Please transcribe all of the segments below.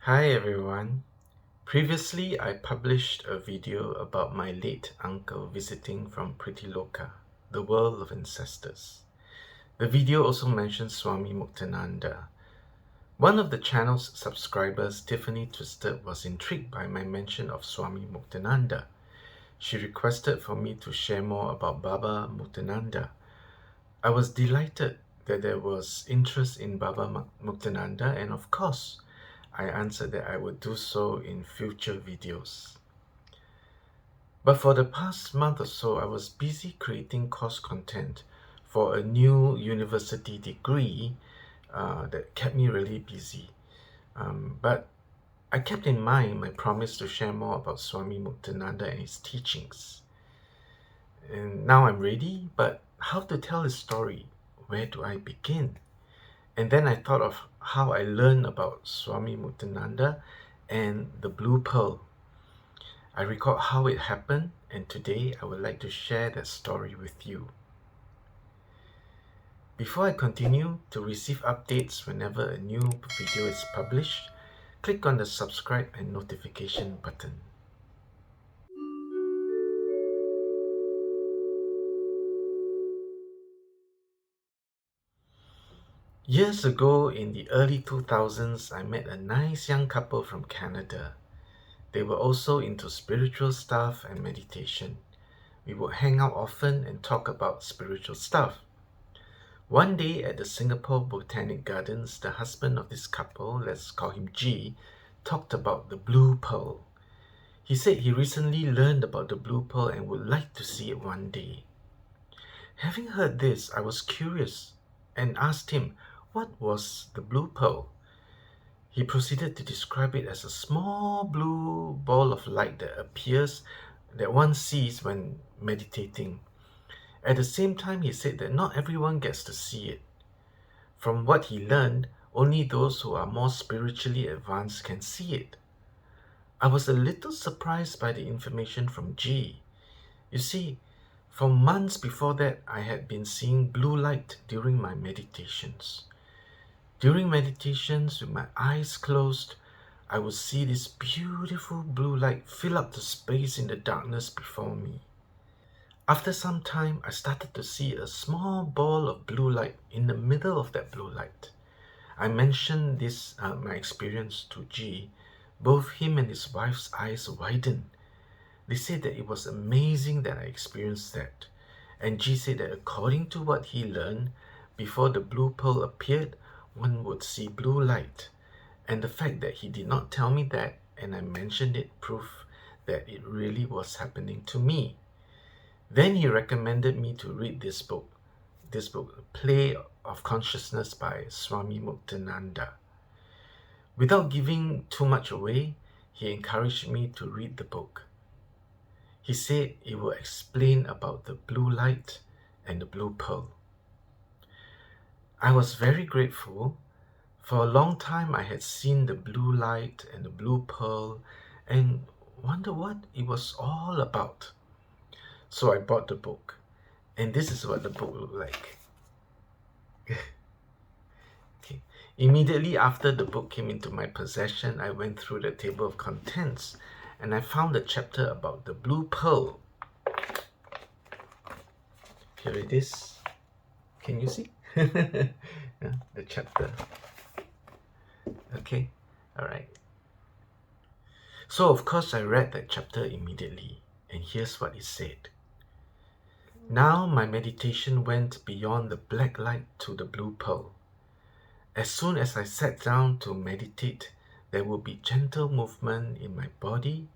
Hi everyone. Previously, I published a video about my late uncle visiting from Pretty Loka, the world of ancestors. The video also mentioned Swami Muktananda. One of the channel's subscribers, Tiffany Twisted, was intrigued by my mention of Swami Muktananda. She requested for me to share more about Baba Muktananda. I was delighted that there was interest in Baba Muktananda, and of course, I answered that I would do so in future videos. But for the past month or so, I was busy creating course content for a new university degree that kept me really busy. But I kept in mind my promise to share more about Swami Muktananda and his teachings. And now I'm ready, but how to tell his story? Where do I begin? And then I thought of how I learned about Swami Muktananda and the Blue Pearl. I recall how it happened, and today I would like to share that story with you. Before I continue, to receive updates whenever a new video is published, click on the subscribe and notification button. Years ago, in the early 2000s, I met a nice young couple from Canada. They were also into spiritual stuff and meditation. We would hang out often and talk about spiritual stuff. One day at the Singapore Botanic Gardens, the husband of this couple, let's call him G, talked about the blue pearl. He said he recently learned about the blue pearl and would like to see it one day. Having heard this, I was curious and asked him what was the blue pearl. He proceeded to describe it as a small blue ball of light that one sees when meditating. At the same time, he said that not everyone gets to see it. From what he learned, only those who are more spiritually advanced can see it. I was a little surprised by the information from G. You see, for months before that, I had been seeing blue light during my meditations. During meditations, with my eyes closed, I would see this beautiful blue light fill up the space in the darkness before me. After some time, I started to see a small ball of blue light in the middle of that blue light. I mentioned my experience to G. Both him and his wife's eyes widened. They said that it was amazing that I experienced that. And G said that according to what he learned, before the blue pearl appeared, one would see blue light. And the fact that he did not tell me that and I mentioned it proved that it really was happening to me. Then he recommended me to read this book, Play of Consciousness by Swami Muktananda. Without giving too much away, he encouraged me to read the book. He said it will explain about the blue light and the blue pearl. I was very grateful. For a long time I had seen the blue light and the blue pearl and wondered what it was all about. So I bought the book, and this is what the book looked like. Okay. Immediately after the book came into my possession, I went through the table of contents and I found a chapter about the blue pearl. Here it is. Can you see? Yeah, the chapter. Okay, alright. So of course I read that chapter immediately, and here's what it said. Now my meditation went beyond the black light to the blue pearl. As soon as I sat down to meditate, there would be gentle movement in my body,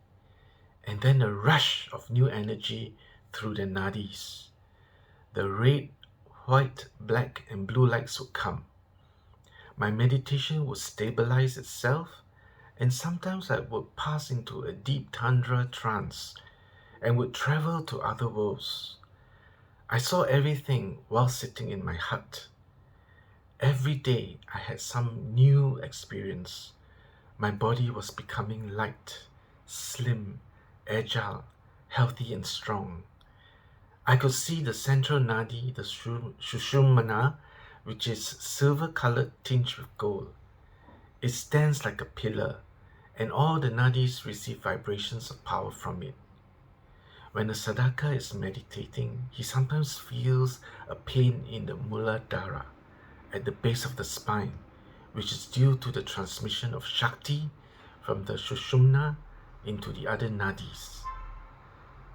and then a rush of new energy through the nadis. The red, white, black, and blue lights would come. My meditation would stabilize itself, and sometimes I would pass into a deep tundra trance and would travel to other worlds. I saw everything while sitting in my hut. Every day I had some new experience. My body was becoming light, slim, agile, healthy and strong. I could see the central nadi, the Sushumna, which is silver-colored tinged with gold. It stands like a pillar, and all the nadis receive vibrations of power from it. When a sadhaka is meditating, he sometimes feels a pain in the muladhara, at the base of the spine, which is due to the transmission of Shakti from the Sushumna into the other nadis.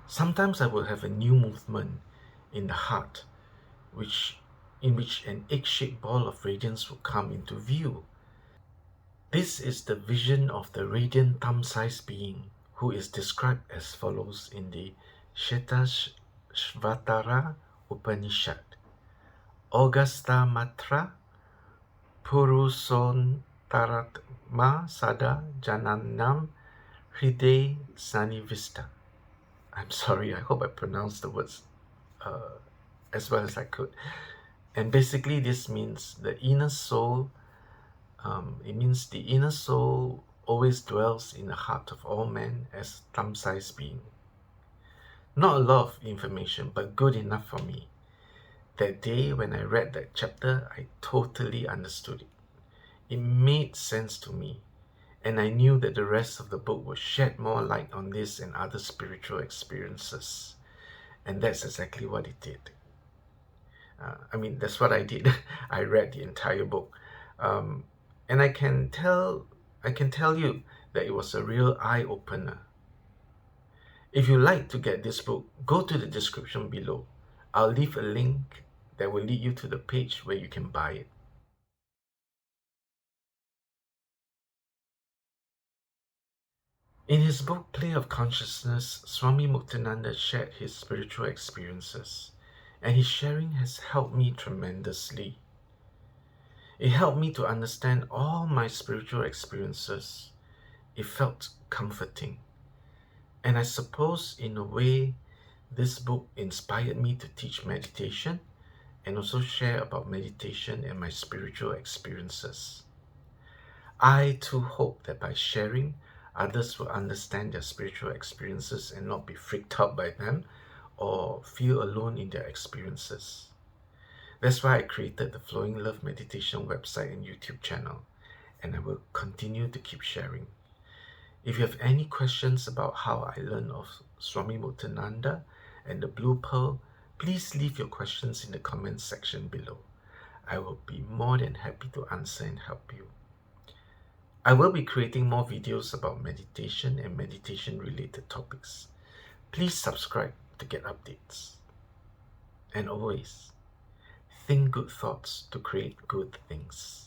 Sometimes I will have a new movement in the heart, in which an egg-shaped ball of radiance will come into view. This is the vision of the radiant thumb-sized being, who is described as follows in the Shetashvatara Upanishad. Augusta Matra Purusontaratma Sada Jananam Hriday Sanivista. I'm sorry, I hope I pronounced the words as well as I could. And basically this means the inner soul. It means the inner soul always dwells in the heart of all men as thumb-sized being. Not a lot of information, but good enough for me. That day when I read that chapter, I totally understood it. It made sense to me, and I knew that the rest of the book would shed more light on this and other spiritual experiences. And that's exactly what it did. That's what I did. I read the entire book. And I can tell you that it was a real eye-opener. If you like to get this book, go to the description below. I'll leave a link that will lead you to the page where you can buy it. In his book Play of Consciousness, Swami Muktananda shared his spiritual experiences, and his sharing has helped me tremendously. It helped me to understand all my spiritual experiences. It felt comforting. And I suppose, in a way, this book inspired me to teach meditation and also share about meditation and my spiritual experiences. I too hope that by sharing, others will understand their spiritual experiences and not be freaked out by them or feel alone in their experiences. That's why I created the Flowing Love Meditation website and YouTube channel, and I will continue to keep sharing. If you have any questions about how I learned of Swami Muktananda and the Blue Pearl, please leave your questions in the comments section below. I will be more than happy to answer and help you. I will be creating more videos about meditation and meditation-related topics. Please subscribe to get updates. And always, think good thoughts to create good things.